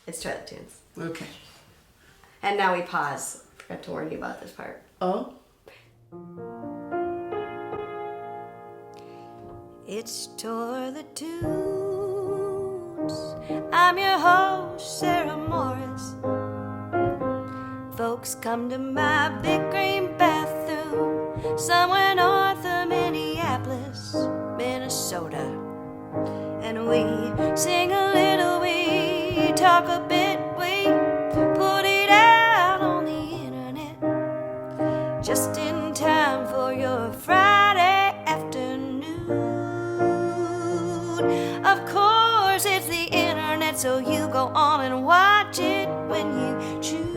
It's toilet tunes. Okay. And now we pause. Forgot to warn you about this part. Oh. It's toilet tunes. I'm your host, Sarah Morris. Folks come to my big green bathroom somewhere north of Minneapolis, Minnesota. And we sing a little, we talk a bit, we put it out on the internet just in time for your Friday afternoon. Of course it's the internet, so you go on and watch it when you choose.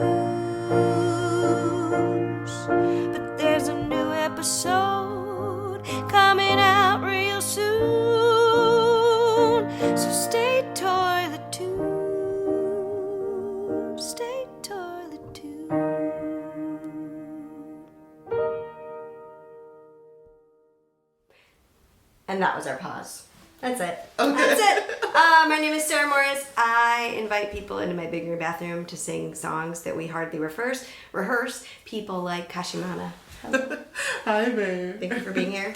But there's a new episode coming out real soon, so stay toilet tuned, stay toilet tuned. And that was our pause. That's it. Okay. That's it. My name is Sarah Morris. I invite people into my big room bathroom to sing songs that we hardly rehearse. People like Kashimana. Hi, babe. Thank you for being here.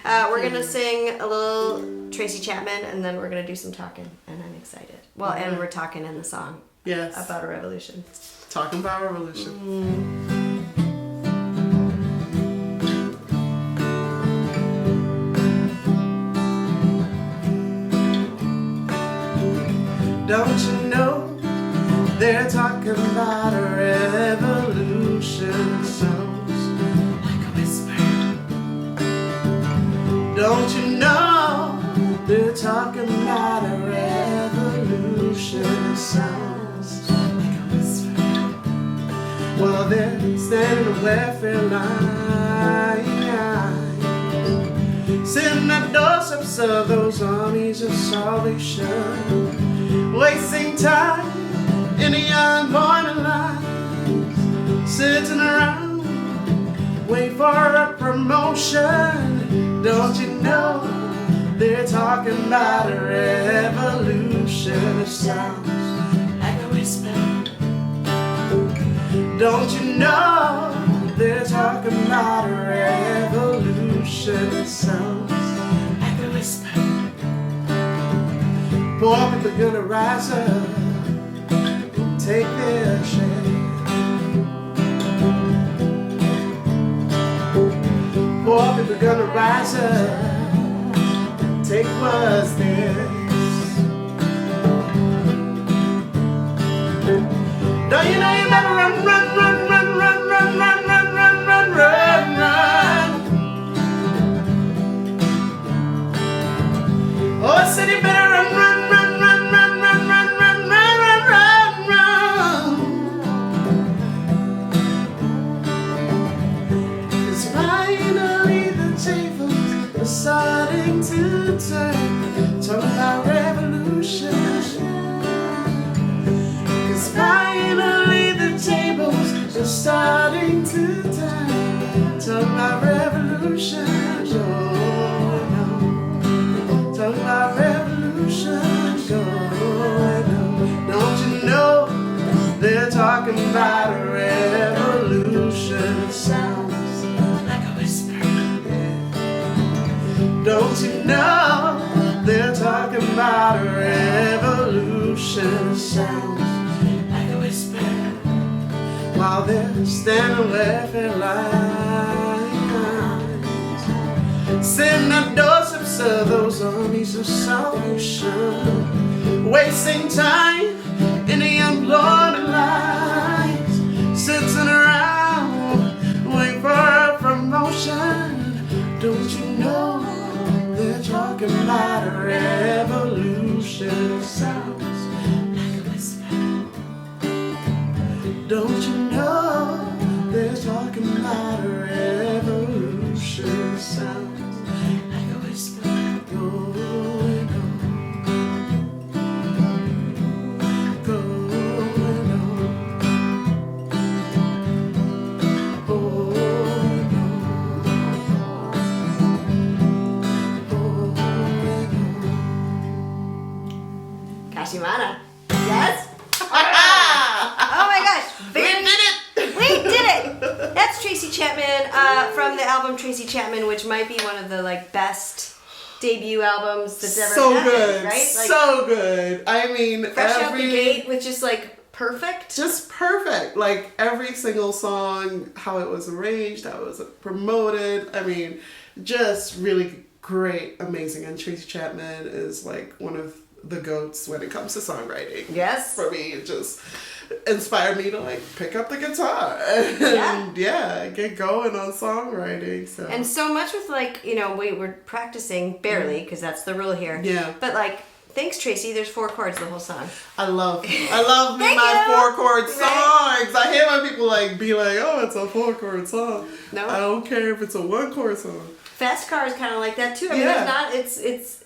We're going to sing a little Tracy Chapman, and then we're going to do some talking, and I'm excited. Well, and we're talking in the song. Yes. About a revolution. Talking about revolution. Don't you know they're talking about a revolution? It sounds like a whisper. Don't you know they're talking about a revolution? It sounds like a whisper. Well, they're standing on welfare line, sitting at doorsteps of those armies of salvation, wasting time in the unemployment lines, sitting around waiting for a promotion. Don't you know they're talking about a revolution? It sounds like a whisper. Don't you know they're talking about a revolution? It sounds like a whisper. Poor people are gonna rise up and take their share. Poor people are gonna rise up and take what's theirs. Don't you know you better run, run, run, run, run, run, run, run, run, run, run, run. Oh, I said you better run, run, run, run, run, run, run, run, run, run, run, run. 'Cause finally the tables are starting to turn. Talk about revolution. 'Cause finally the tables are starting to turn. Talk about revolution. Talk about revolution going on. Don't you know they're talking about a revolution? It sounds like a whisper. Don't you know they're talking about a revolution? It sounds like a whisper. While they're standing welfare lines, sitting at doorsteps of those armies of salvation, wasting time in the unemployment lines, sitting around waiting for a promotion. Don't you know they're talking about a revolution? It sounds like a whisper. Don't you know they're talking about a revolution? It sounds like a whisper going on, going on, going on, going on. Kashimana. Yes? Chapman from the album Tracy Chapman, which might be one of the like best debut albums that's ever happened, good, right? Like, so good. I mean, fresh out the gate with just like perfect. Just perfect. Like every single song, how it was arranged, how it was promoted. I mean, just really great, amazing. And Tracy Chapman is like one of the goats when it comes to songwriting. Yes. For me, it just inspired me to like pick up the guitar and get going on songwriting. So and so much with like, you know, we were practicing barely because that's the rule here. Yeah. But like, thanks Tracy, there's 4 chords the whole song. I love me my 4-chord songs. I hate when people like be like, oh, it's a 4-chord song. No. I don't care if it's a 1-chord song. Fast Car is kind of like that too. I mean, it's not, it's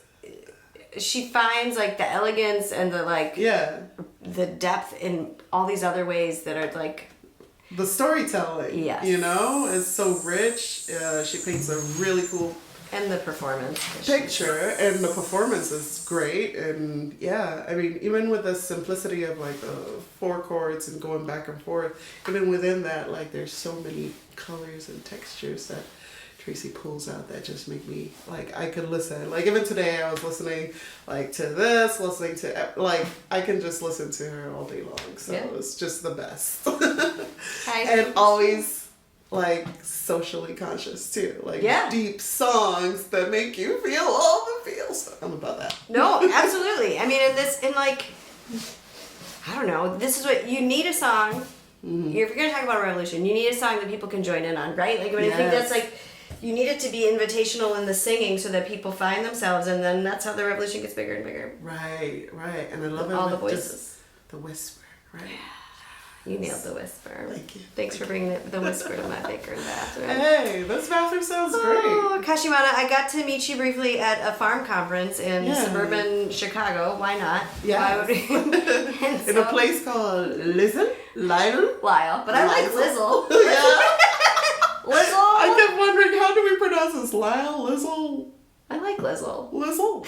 she finds like the elegance and the like the depth in all these other ways that are like the storytelling. Yes. You know, is so rich. She paints a really cool and the performance picture, and the performance is great. And I mean, even with the simplicity of like the 4 chords and going back and forth, even within that, like there's so many colors and textures that Tracy pulls out that just make me like, I could listen. Like even today I was listening like to this, listening to like, I can just listen to her all day long. So it's just the best. And always like socially conscious too. Like deep songs that make you feel all the feels. I'm about that. No, absolutely. I mean, in like, I don't know, this is what you need a song. If you're going to talk about a revolution, you need a song that people can join in on, right? Like, I mean, I think that's like, you need it to be invitational in the singing so that people find themselves, and then that's how the revolution gets bigger and bigger. Right. And I love it. All the voices. The whisper, right? You nailed the whisper. Thank you. Thanks for bringing the whisper to my bedroom bathroom. Hey, this bathroom sounds great. Kashimana, I got to meet you briefly at a farm conference in suburban Chicago. Why not? Yeah. In a place called Lizzle? Lisle? But I like Lizzle. Lizzle? I kept wondering, how do we pronounce this? Lisle? Lizzle? I like Lizzle. Lizzle?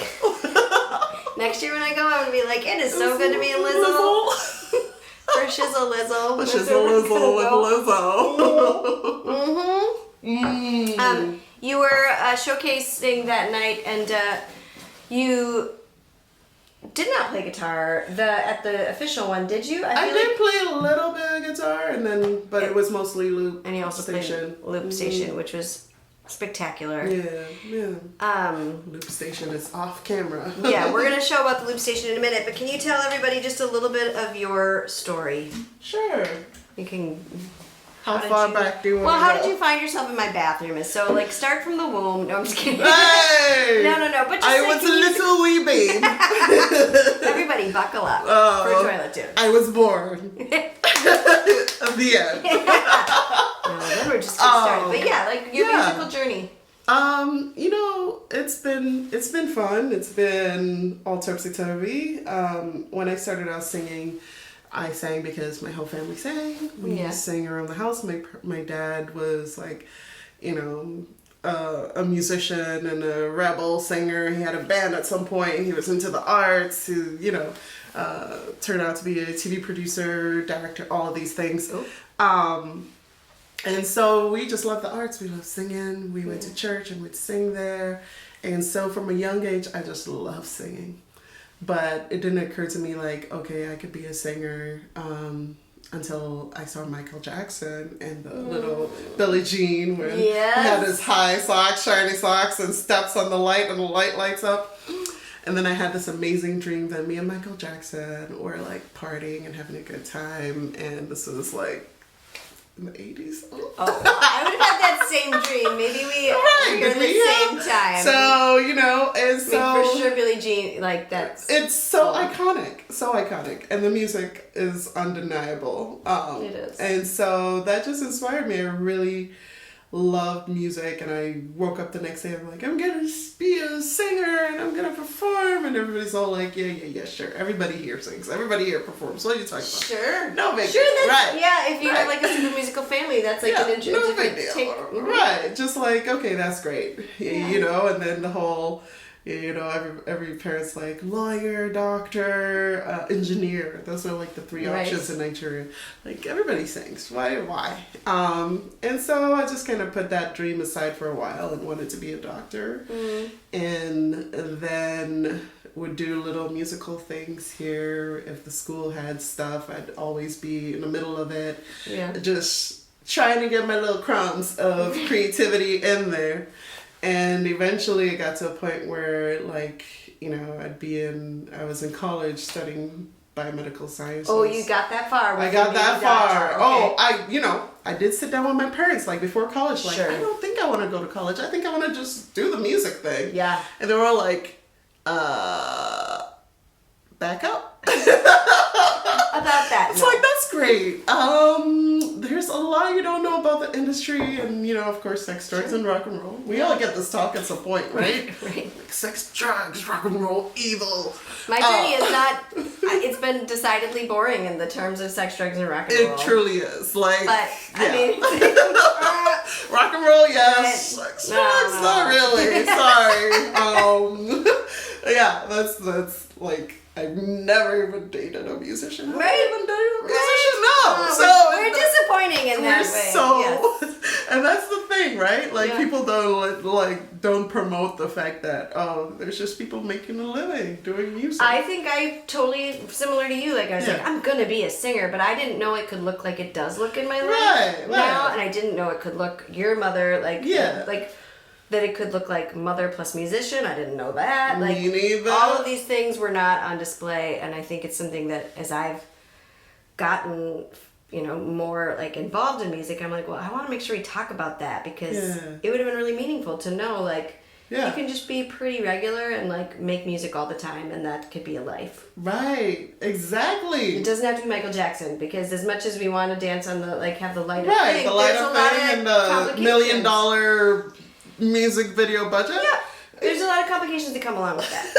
Next year when I go, I'm going to be like, it is so good to be in Lizzle. For Shizzle Lizzle. Shizzle Lizzle with Lizzo. You were showcasing that night, and you did not play guitar at the official one, did you? I did play a little bit of guitar, but it was mostly loop. And you also station. played loop station, which was spectacular. Yeah. Loop station is off camera. Yeah, we're gonna show about the loop station in a minute, but can you tell everybody just a little bit of your story? Sure. You can. How far back do you want to go? Well, how did you find yourself in my bathroom? So, like, start from the womb. No, I'm just kidding. Hey! No. But just I was a little wee babe. Everybody, buckle up for toilet tunes. I was born. Of the end. Then we're just getting started. But yeah, like your musical journey. You know, it's been fun. It's been all topsy-turvy. When I started out singing, I sang because my whole family sang. We sang around the house. My dad was like, you know, a musician and a rebel singer. He had a band at some point. He was into the arts. He, you know, turned out to be a TV producer, director, all of these things. And so we just loved the arts. We loved singing. We went to church and we'd sing there. And so from a young age, I just loved singing. But it didn't occur to me like, okay, I could be a singer until I saw Michael Jackson and the little Billie Jean when he had his high socks, shiny socks, and steps on the light and the light lights up. And then I had this amazing dream that me and Michael Jackson were like partying and having a good time. And this was like in the 80s. I would have had that same dream. Maybe we were at the same time. So, you know, and so... I mean, for sure Billie Jean, like, that's... It's so iconic. So iconic. And the music is undeniable. It is. And so that just inspired me. I really loved music, and I woke up the next day, I'm like, I'm gonna be a singer, and I'm gonna perform, and everybody's all like, yeah, sure. Everybody here sings. Everybody here performs. What are you talking about? Sure. No big deal. That's, right. Yeah, if you have like a super musical family, that's like an interesting... No big deal. Right. Just like, okay, that's great. You know, and then the whole... You know, every parent's like lawyer, doctor, engineer. Those are like the three options in Nigeria. Like everybody sings. Why? And so I just kind of put that dream aside for a while and wanted to be a doctor. And then would do little musical things here. If the school had stuff, I'd always be in the middle of it. Yeah. Just trying to get my little crumbs of creativity in there. And eventually it got to a point where, like, you know, I was in college studying biomedical sciences. Oh, you got that far. I got that far. Okay. I did sit down with my parents, like, before college. Like, I don't think I want to go to college. I think I want to just do the music thing. Yeah. And they were all like, back up. About that. It's like, that's great. There's a lot you don't know about the industry and, you know, of course, sex, drugs, and rock and roll. We all get this talk at some point, right? Right. Like, sex, drugs, rock and roll, evil. My journey is not, it's been decidedly boring in the terms of sex, drugs, and rock and roll. It truly is. Like, but, I mean... rock and roll, yes. Sex, drugs, not really. Sorry. Yeah, that's like... I've never even dated a musician. Right. Even dated a musician? No. So we're disappointing in that way. Yes. And that's the thing, right? Like people don't promote the fact that there's just people making a living doing music. I think I totally similar to you. Like I was like, I'm gonna be a singer, but I didn't know it could look like it does look in my life now, and I didn't know it could look your mother like that it could look like mother plus musician. I didn't know that. Like, me neither. All of these things were not on display, and I think it's something that as I've gotten, you know, more like involved in music, I'm like, well, I want to make sure we talk about that because it would have been really meaningful to know, like, you can just be pretty regular and like make music all the time, and that could be a life. Right. Exactly. It doesn't have to be Michael Jackson, because as much as we want to dance on the have the light of thing, the light of thing and the $1 million music video budget. Yeah, there's a lot of complications that come along with that.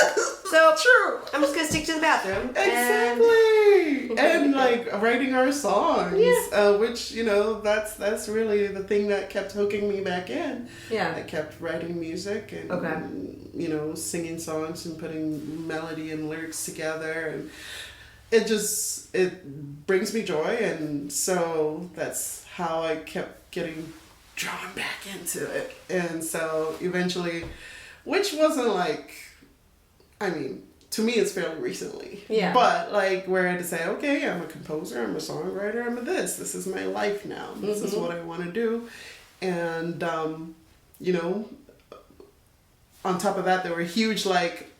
So true. I'm just gonna stick to the bathroom. Exactly. And like writing our songs, which, you know, that's really the thing that kept hooking me back in. Yeah. I kept writing music and you know, singing songs and putting melody and lyrics together, and it brings me joy, and so that's how I kept getting drawn back into it. And so eventually, which wasn't like, I mean, to me it's fairly recently. Yeah. But like where I had to say, okay, I'm a composer, I'm a songwriter, I'm a this is my life now. This is what I want to do. And, you know, on top of that, there were huge like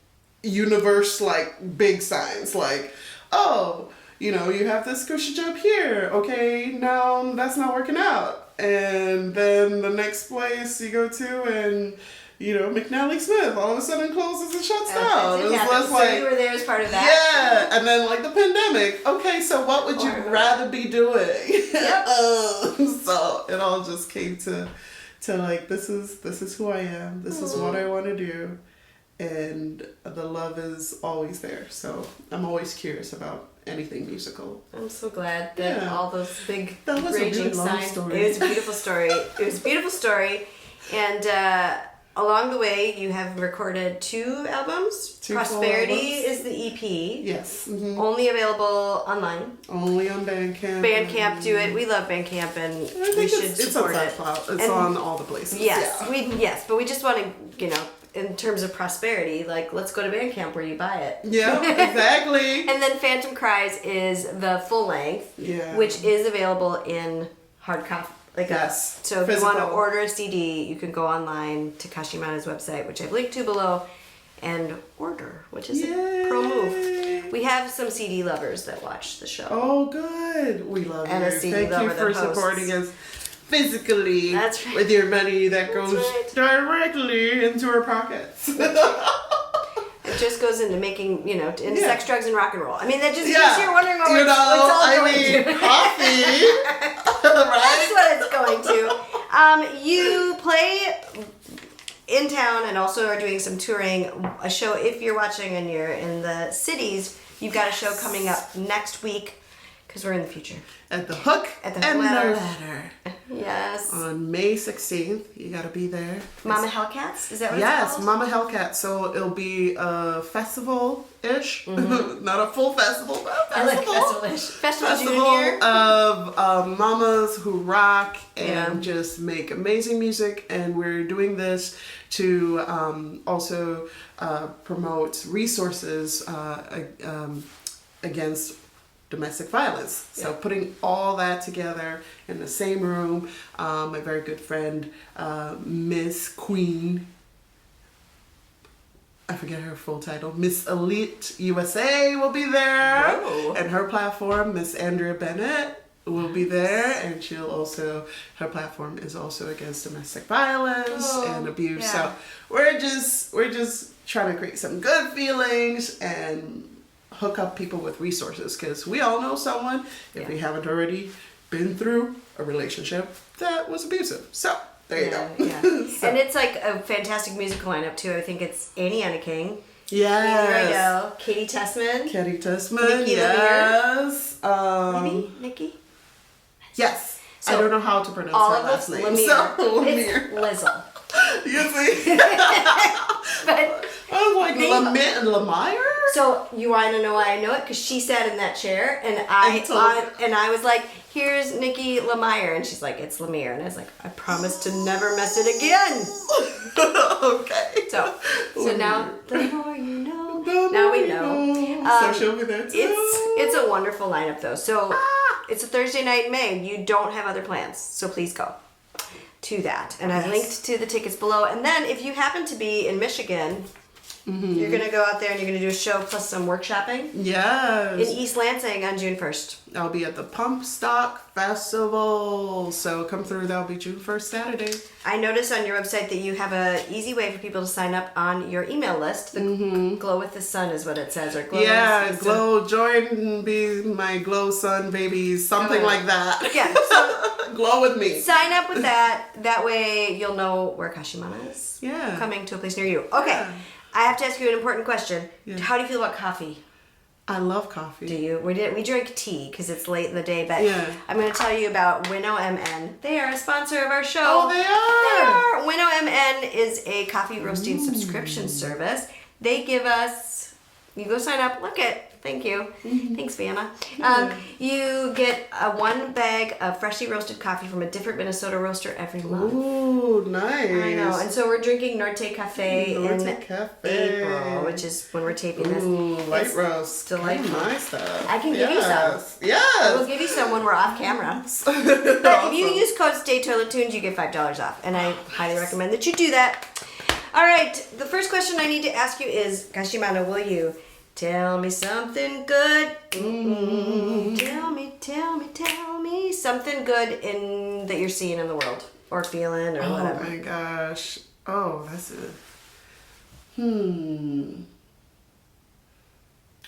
universe, like big signs like, oh, you know, you have this cushy job here. Okay, now that's not working out. And then the next place you go to, and you know, McNally Smith all of a sudden closes and shuts down. It was so like, you were there as part of that. Yeah, and then like the pandemic. Okay, so what would you rather be doing? Yep. So it all just came to like this is who I am. This is what I want to do, and the love is always there. So I'm always curious about anything musical. I'm so glad that all those big raging really signs. Story. It was a beautiful story. It was a beautiful story, and along the way you have recorded 2 albums. Prosperity is the EP. Yes. Only available online. Only on Bandcamp. Bandcamp, do it. We love Bandcamp, and we should support it. It's on all the places. Yes, but we just want to, you know, in terms of prosperity, like, let's go to Bandcamp where you buy it. Yeah, exactly. And then Phantom Cries is the full length, which is available in hard copy. So if you want to order a CD, you can go online to Kashimana's website, which I've linked to below, and order, which is a pro move. We have some CD lovers that watch the show. Oh, good. We love you. A CD Thank you for supporting us physically. That's right. With your money that goes directly into our pockets. It just goes into making, you know, into sex, drugs, and rock and roll. I mean, that just in case you're wondering what it's all going to. Coffee. Right? That's what it's going to. You play in town and also are doing some touring. A show, if you're watching and you're in the cities, you've got a show coming up next week Because we're in the future. At the Hook At the and Ladder. the Ladder. Yes. On May 16th. You got to be there. Mama Hellcats? Is that what Yes, it's called? Mama Hellcat. So it'll be a festival-ish. Mm-hmm. Not a full festival, but a I like festival. festival-ish. Festival Festival Junior. of mamas who rock and Yeah. just make amazing music. And we're doing this to also promote resources against domestic violence. So putting all that together in the same room, my very good friend, Miss Queen, I forget her full title, Miss Elite USA will be there. Whoa. And her platform, Miss Andrea Bennett, will be there, and her platform is also against domestic violence and abuse. Yeah. So we're just trying to create some good feelings and hook up people with resources, because we all know someone, if we haven't already been through a relationship that was abusive. So there you go. Yeah. So, And it's like a fantastic musical lineup too. I think it's Annie Anna King, yes, Katie Tessman, Katie Tessman, Nikki yes, maybe Nikki. yes. So, I don't know how to pronounce All her of last us, name. Lemire. So It's Lemire. Lizzle. You see, But I was like They- Lamette and Lemire. so you want to know why I know it? Because she sat in that chair, and And I was like, "Here's Nikki Lemire," and she's like, "It's Lemire," and I was like, "I promise to never mess it again." Okay. So now the more you know. Now we know. So she'll be there too. It's a wonderful lineup though. So it's a Thursday night in May. You don't have other plans, so please go to that. And I've linked to the tickets below. And then if you happen to be in Michigan, you're gonna go out there and you're gonna do a show plus some workshopping Yes. in East Lansing on June 1st. I'll be at the Pump Stock Festival. So come through. That'll be June 1st, Saturday. I noticed on your website that you have a easy way for people to sign up on your email list. The Glow with the Sun is what it says, or Glow Yeah, with the Glow, join be my Glow Sun babies, something like that. Yeah, so Glow with me. sign up with that. That way you'll know where Kashimana is. Yeah. Coming to a place near you. Okay. Yeah. I have to ask you an important question. Yeah. How do you feel about coffee? I love coffee. Do you? We drink tea because it's late in the day, but Yeah. I'm going to tell you about Winnow MN. They are a sponsor of our show. Oh, they are. Winnow MN is a coffee roasting subscription service. They give us, you go sign up, look at, thank you. Thanks, Vienna. You get one bag of freshly roasted coffee from a different Minnesota roaster every month. Ooh, nice. I know. And so we're drinking Norte Cafe Norte in Cafe. April, which is when we're taping this. Ooh, light It's roast. delightful. My stuff. I can give you some. Yes. We'll give you some when we're off camera. But if you use code STAYToiletTunes, you get $5 off. And I highly recommend that you do that. All right. The first question I need to ask you is, Kashimana, will you tell me something good? Tell me something good that you're seeing in the world or feeling or whatever. Oh my gosh. Oh, that's it.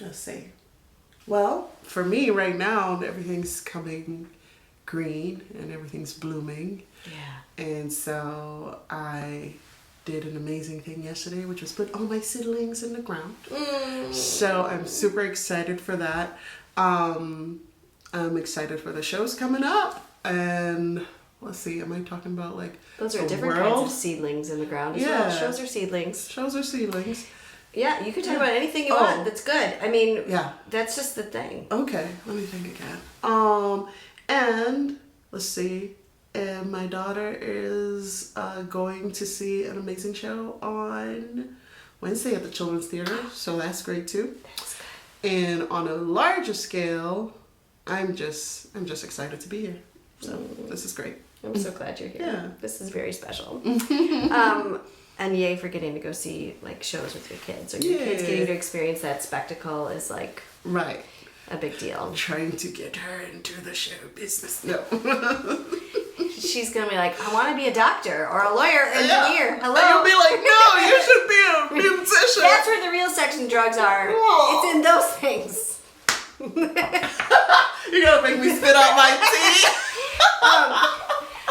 Let's see. Well, for me right now, everything's coming green and everything's blooming. Yeah. And so I did an amazing thing yesterday, which was put all my seedlings in the ground. So I'm super excited for that. I'm excited for the shows coming up. And let's see, am I talking about like Those are the different world? kinds of seedlings in the ground as Yeah. well. Shows are seedlings. Shows are seedlings. Yeah, you can talk Yeah. about anything you Oh. want. That's good. I mean, Yeah. that's just the thing. Okay, let me think again. And let's see. And my daughter is going to see an amazing show on Wednesday at the Children's Theater, so that's great too. That's good. And on a larger scale, I'm just excited to be here. So this is great. I'm so glad you're here. Yeah. This is very special. And yay for getting to go see like shows with your kids, or your kids Yay. getting to experience that spectacle is like Right. a big deal. Trying to get her into the show business. No. She's gonna be like, I want to be a doctor or a lawyer, engineer. Hello. And you'll be like, no, you should be a musician. That's where the real sex and drugs are. Whoa. It's in those things. You're gonna make me spit out my tea.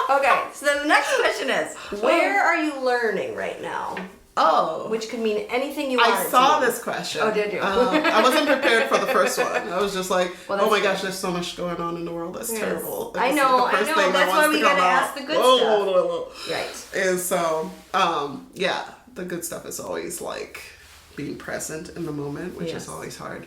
Okay, so then the next question is, where are you learning right now? Oh. Which could mean anything you want. I saw this question. Oh, did you? I wasn't prepared for the first one. I was just like, well, oh my gosh, there's so much going on in the world. That's terrible. I know. That's why we gotta ask the good stuff. Right. And so, yeah, the good stuff is always like being present in the moment, which is always hard.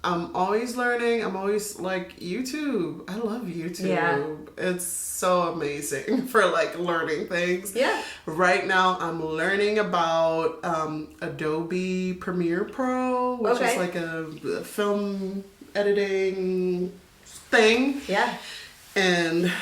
I'm always learning. I'm always like YouTube. I love YouTube. Yeah. It's so amazing for like learning things. Yeah. Right now I'm learning about Adobe Premiere Pro, which is like a film editing thing. Yeah. And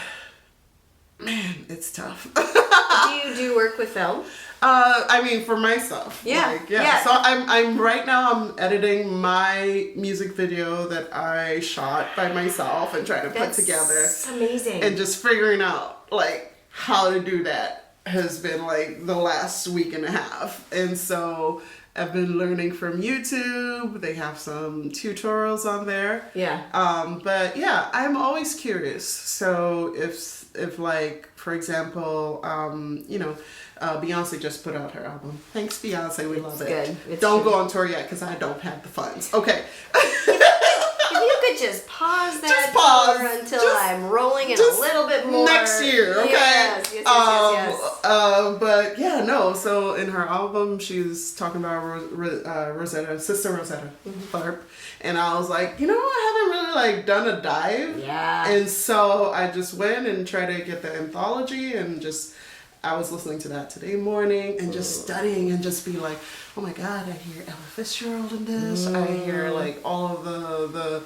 man, it's tough. Do you do work with film? I mean, for myself. Yeah. Like, yeah. So I'm right now I'm editing my music video that I shot by myself and trying to put together. That's amazing. And just figuring out like how to do that has been like the last week and a half. And so I've been learning from YouTube. They have some tutorials on there. Yeah. But yeah, I'm always curious. So if like, for example, you know, Beyonce just put out her album. Thanks, Beyonce. We love it. Don't go on tour yet because I don't have the funds. Okay. If you could just pause that until I'm rolling in a little bit more. Next year, okay? Yes. But yeah, no. So in her album, she's talking about Rosetta, Sister Rosetta Tharpe. And I was like, you know, I haven't really like done a dive. Yeah. And so I just went and tried to get the anthology and just... I was listening to that today morning and just studying and just be like, oh my God, I hear Ella Fitzgerald in this. I hear like all of the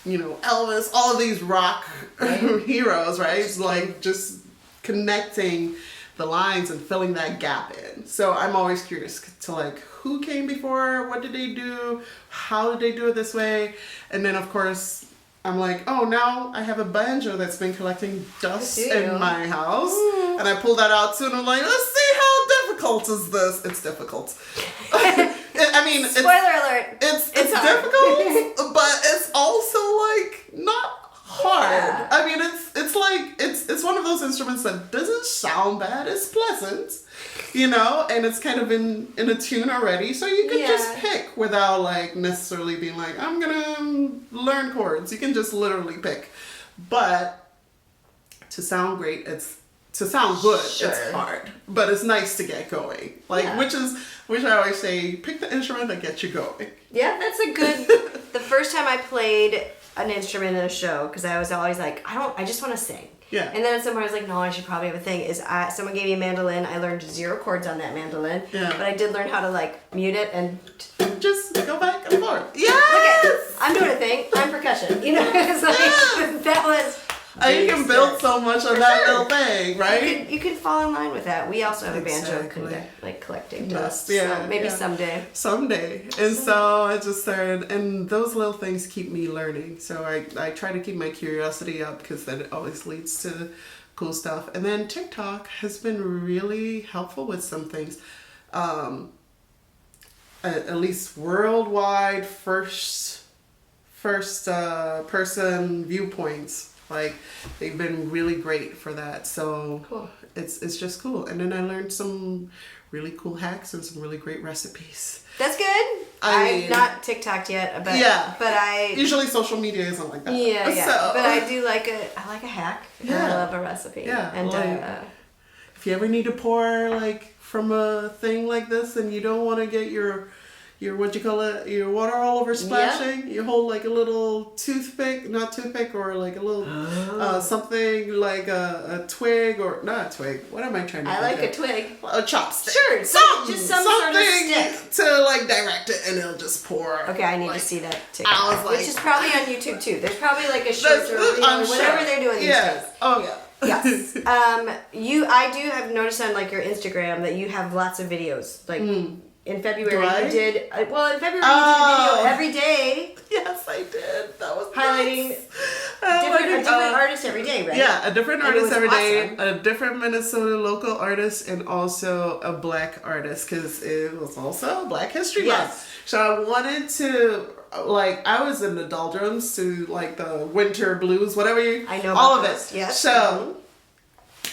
you know, Elvis, all of these rock heroes, right? It's like just connecting the lines and filling that gap in. So I'm always curious to like, who came before? What did they do? How did they do it this way? And then of course, I'm like, oh, now I have a banjo that's been collecting dust in my house. Ooh. And I pull that out too, and I'm like, let's see how difficult is this. It's difficult. I mean, spoiler alert. It's difficult, but it's also like not hard. Yeah. I mean, it's like it's one of those instruments that doesn't sound bad. It's pleasant. You know, and it's kind of in a tune already, so you can just pick without like necessarily being like, I'm gonna learn chords. You can just literally pick. But to sound great, to sound good, it's hard. But it's nice to get going. Like which I always say, pick the instrument that gets you going. Yeah, that's a good. The first time I played an instrument in a show, because I was always like, I just want to sing. Yeah. And then at some point I was like, no, I should probably have a thing. Someone gave me a mandolin. I learned 0 chords on that mandolin. Yeah. But I did learn how to like mute it and just go back and forth. Yes! Look at, I'm doing a thing. I'm percussion. You know, it's like that was. You can build so much on that little thing, right? You can fall in line with that. We also have a banjo collecting dust. Yeah, so maybe someday. Someday. And so I just started, and those little things keep me learning. So I try to keep my curiosity up because then it always leads to cool stuff. And then TikTok has been really helpful with some things. At least worldwide first person viewpoints. Like they've been really great for that. So cool. It's just cool. And then I learned some really cool hacks and some really great recipes. That's good. I've not TikToked yet, but I usually social media isn't like that. Yeah. So. But I do like a hack. Yeah. I love a recipe. Yeah. And like, if you ever need to pour like from a thing like this and you don't want to get your what you call it, your water all over splashing, you hold like a little toothpick or like a little something like a twig or not a twig. What am I trying to think I like of? A twig. A chopstick. Sure, something sort of stick to like direct it and it'll just pour. Okay, I need to see that TikTok, which is probably on YouTube too. There's probably like a short or whatever they're doing these days. Oh yeah. Yes. I do have noticed on like your Instagram that you have lots of videos like. In February, you did. You did a video every day. Yes, I did. That was highlighting a different artist every day, right? Yeah, a different artist every day, a different Minnesota local artist, and also a Black artist because it was also Black History Month. So I wanted to, like, I was in the doldrums to like the winter blues, whatever you. I know all of this. it. Yes. So.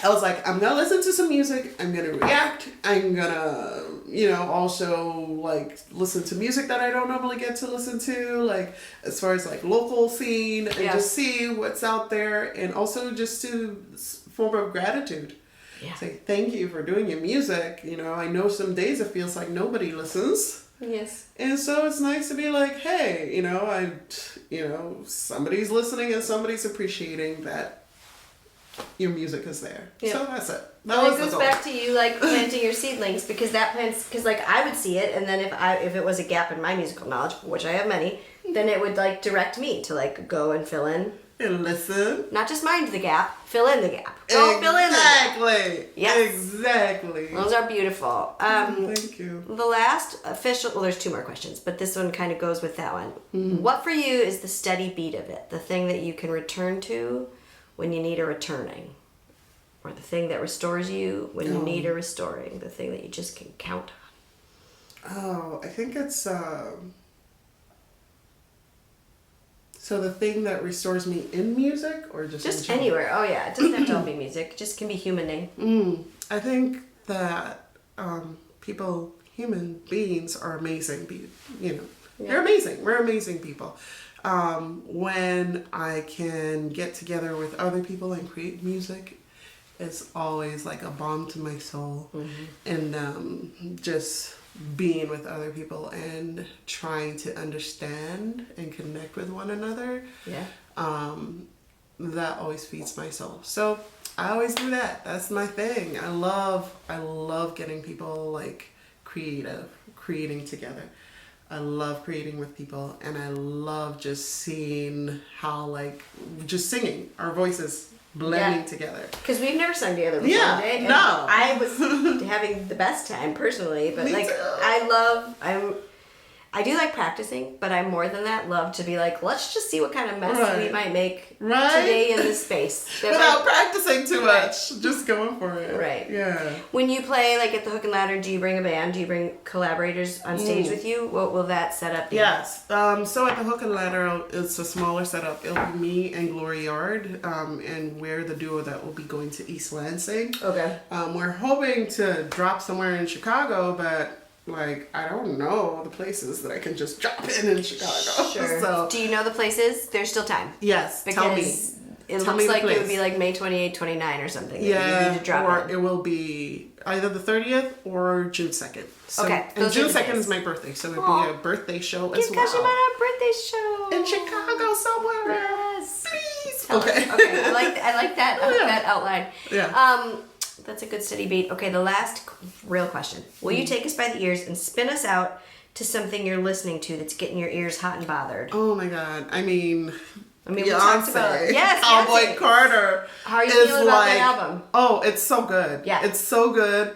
I was like, I'm gonna listen to some music, I'm gonna react, I'm gonna, also like listen to music that I don't normally get to listen to, like as far as like local scene, and just see what's out there, and also just to form of gratitude. Yeah. Say thank you for doing your music. I know some days it feels like nobody listens. Yes. And so it's nice to be like, hey, somebody's listening and somebody's appreciating that your music is there. Yeah. So that's it. It goes back to you like planting your seedlings, because like I would see it, and then if it was a gap in my musical knowledge, which I have many, then it would like direct me to like go and fill in. And listen. Not just mind the gap, fill in the gap. Go fill in the gap. Exactly. Yes. Exactly. Those are beautiful. Thank you. The last official, well, there's two more questions, but this one kind of goes with that one. Mm-hmm. What for you is the steady beat of it? The thing that you can return to when you need a returning? Or the thing that restores you when you need a restoring? The thing that you just can count on? Oh, I think it's... So the thing that restores me in music, or just anywhere? Oh yeah, it doesn't have to all be music. It just can be humaning. I think that human beings are amazing. They're amazing. We're amazing people. When I can get together with other people and create music, it's always like a balm to my soul. Mm-hmm. And just being with other people and trying to understand and connect with one another, that always feeds my soul. So I always do that. That's my thing. I love getting people like creating together. I love creating with people, and I love just seeing how like just singing our voices blending together. Because we've never sung together before. Yeah, Jay, no. I was having the best time personally, but Me like too. I do like practicing, but I more than that love to be like, let's just see what kind of mess we might make today in this space. Without practicing too much. Just going for it. Right. Yeah. When you play like at the Hook and Ladder, do you bring a band? Do you bring collaborators on stage with you? What will that setup be? Yes. So at the Hook and Ladder, it's a smaller setup. It'll be me and Glory Yard, and we're the duo that will be going to East Lansing. Okay. We're hoping to drop somewhere in Chicago, but like, I don't know the places that I can just drop in Chicago. Sure. So, do you know the places? There's still time. Yes. Tell me. It looks like it would be like May 28, 29 or something. Yeah. You need to drop or it will be either the 30th or June 2nd. So, okay. And June 2nd is my birthday, so it'll be a birthday show as well. Give Kashimana a birthday show. In Chicago somewhere. Yes. Please. Okay. I like that that outline. Yeah. That's a good steady beat. Okay, the last real question. Will you take us by the ears and spin us out to something you're listening to that's getting your ears hot and bothered? Oh my God. I mean, we talked about Cowboy Carter. How are you feeling about that album? Oh, it's so good. Yeah. It's so good.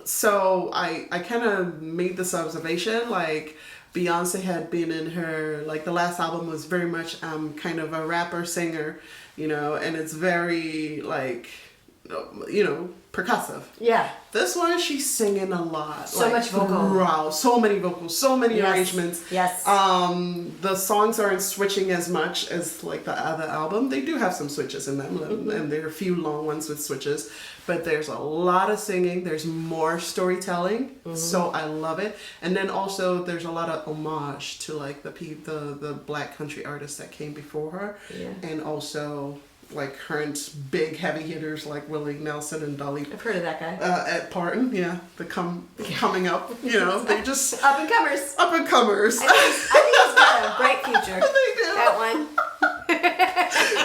So I kind of made this observation, like Beyonce had been in her, like the last album was very much kind of a rapper singer, and it's very like, percussive. Yeah. This one, she's singing a lot. So much vocal. Wow. So many vocals. So many arrangements. Yes. The songs aren't switching as much as like the other album. They do have some switches in them, and there are a few long ones with switches. But there's a lot of singing. There's more storytelling. So I love it. And then also there's a lot of homage to like the Black country artists that came before her. Yeah. And also like current big heavy hitters like Willie Nelson and Dolly. I've heard of that guy. At Parton, coming up, they just up and comers. Up and comers. I think he's got a bright future. They do. That one.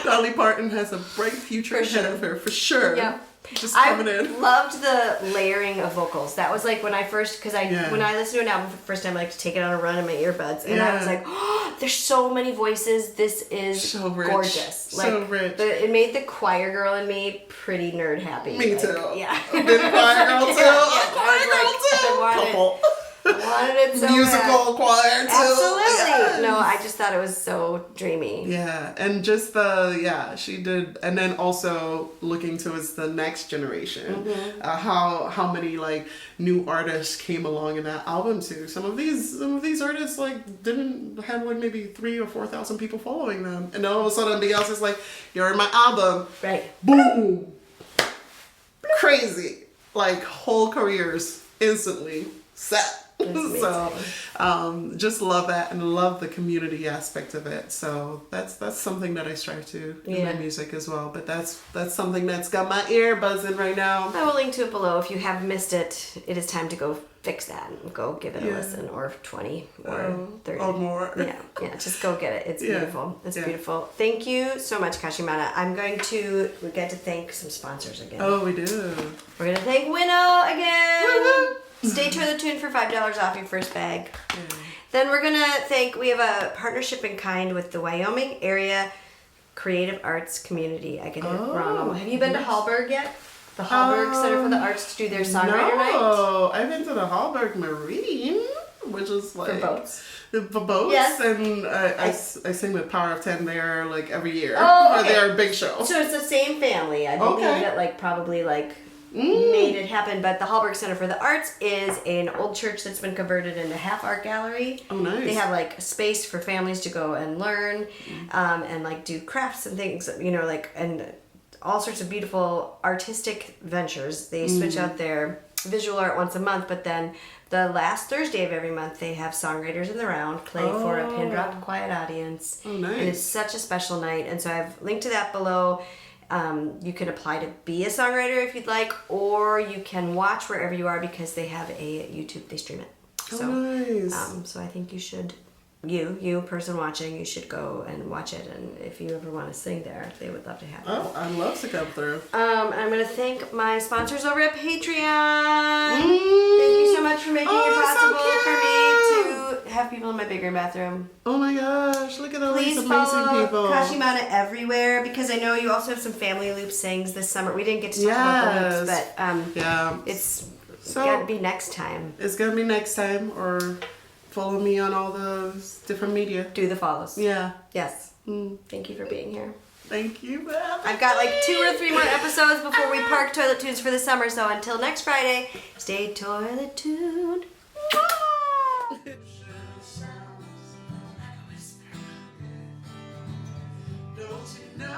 Dolly Parton has a bright future ahead of her for sure. Yep. Just coming in. I loved the layering of vocals. That was like when I first, when I listened to an album for the first time, I like to take it on a run in my earbuds, and I was like, oh, there's so many voices. This is so rich. Gorgeous. Like, so rich. It made the choir girl in me pretty nerd happy. Me too. Yeah. Been a choir girl too. Choir girl too. Couple. I wanted it so musical bad. Choir too. Absolutely. Yes. No, I just thought it was so dreamy. Yeah, and just she did, and then also looking towards the next generation, how many like new artists came along in that album too. Some of these artists like didn't have like maybe 3,000 or 4,000 people following them, and then all of a sudden Beyonce's like, "You're in my album." Right. Boom. crazy. Like whole careers instantly set. So just love that and love the community aspect of it. So that's something that I strive to in my music as well. But that's something that's got my ear buzzing right now. I will link to it below. If you have missed it, it is time to go fix that and go give it a listen, or 20 or 30 or more. Yeah, just go get it. It's beautiful. It's beautiful. Thank you so much, Kashimana. We get to thank some sponsors again. Oh, we do. We're gonna thank Winnow again. Woo-hoo. Stay tuned for $5 off your first bag. Then we're gonna we have a partnership in kind with the Wyoming Area Creative Arts Community. I get it wrong. Have you been to Hallberg yet? The Hallberg Center for the Arts to do their songwriter night? No, I've been to the Hallberg Marine, which is like for boats. For boats, yes. And I sing with Power of 10 there like every year. Oh, okay. For their big show. So it's the same family. I believe that probably made it happen. But the Hallberg Center for the Arts is an old church that's been converted into half art gallery. Oh, nice. They have a space for families to go and learn, and do crafts and things. And all sorts of beautiful artistic ventures. They switch out their visual art once a month, but then the last Thursday of every month they have songwriters in the round play for a pin drop quiet audience. Oh, nice. And it's such a special night. And so I've linked to that below. You can apply to be a songwriter if you'd like, or you can watch wherever you are because they have a YouTube, they stream it. So, nice. So I think you should, you person watching, you should go and watch it. And if you ever want to sing there, they would love to have you. Oh, I'd love to come through. I'm going to thank my sponsors over at Patreon. Thank you so much for making it possible for me to have people in my big room bathroom. Oh my gosh, look at all these amazing follow people. Kashimana everywhere, because I know you also have some Family Loop sings this summer. We didn't get to talk about the loops, but it's got to be next time. It's going to be next time, or follow me on all those different media. Do the follows. Yeah. Yes. Thank you for being here. Thank you, Beth. I've got 2 or 3 more episodes before we park Toilet Tunes for the summer, so until next Friday, stay toilet tuned. Don't you know?